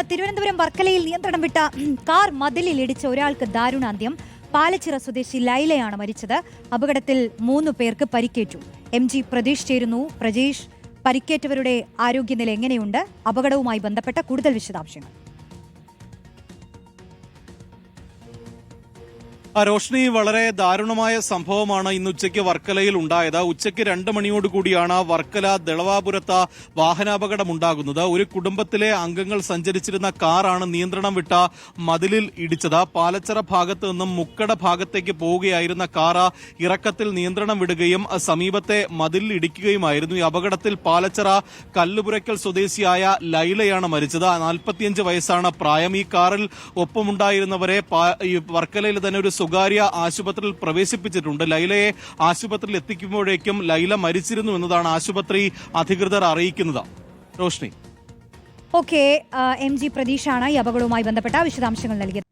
തിരുവനന്തപുരം വർക്കലയിൽ നിയന്ത്രണം വിട്ട കാർ മതിലിൽ ഇടിച്ച ഒരാൾക്ക് ദാരുണാന്ത്യം. പാലച്ചിറ സ്വദേശി ലൈലയാണ് മരിച്ചത്. അപകടത്തിൽ 3 പേർക്ക് പരിക്കേറ്റു. MG പ്രതീഷ് ചേരുന്നു. പ്രജേഷ്, പരിക്കേറ്റവരുടെ ആരോഗ്യനില എങ്ങനെയുണ്ട്? അപകടവുമായി ബന്ധപ്പെട്ട കൂടുതൽ വിശദാംശങ്ങൾ. റോഷ്നി, വളരെ ദാരുണമായ സംഭവമാണ് ഇന്ന് ഉച്ചയ്ക്ക് വർക്കലയിൽ ഉണ്ടായത്. ഉച്ചയ്ക്ക് 2 മണിയോടുകൂടിയാണ് വർക്കല ദളവാപുരത്ത് വാഹനാപകടം ഉണ്ടാകുന്നത്. ഒരു കുടുംബത്തിലെ അംഗങ്ങൾ സഞ്ചരിച്ചിരുന്ന കാറാണ് നിയന്ത്രണം വിട്ട മതിലിൽ ഇടിച്ചത്. പാലച്ചിറ ഭാഗത്ത് നിന്നും മുക്കട ഭാഗത്തേക്ക് പോവുകയായിരുന്ന കാറ് ഇറക്കത്തിൽ നിയന്ത്രണം വിടുകയും സമീപത്തെ മതിലിൽ ഇടിക്കുകയുമായിരുന്നു. ഈ അപകടത്തിൽ പാലച്ചിറ കല്ലുപുരയ്ക്കൽ സ്വദേശിയായ ലൈലയാണ് മരിച്ചത്. 45 വയസ്സാണ് പ്രായം. ഈ കാറിൽ ഒപ്പമുണ്ടായിരുന്നവരെ വർക്കലയിൽ തന്നെ ഒരു സ്വകാര്യ ആശുപത്രിയിൽ പ്രവേശിപ്പിച്ചിട്ടുണ്ട്. ലൈലയെ ആശുപത്രിയിൽ എത്തിക്കുമ്പോഴേക്കും ലൈല മരിച്ചിരുന്നു എന്നതാണ് ആശുപത്രി അധികൃതർ അറിയിക്കുന്നത്. റോഷ്നി, MG പ്രതീഷാണ് ഈ അപകടവുമായി ബന്ധപ്പെട്ട വിശദാംശങ്ങൾ നൽകിയത്.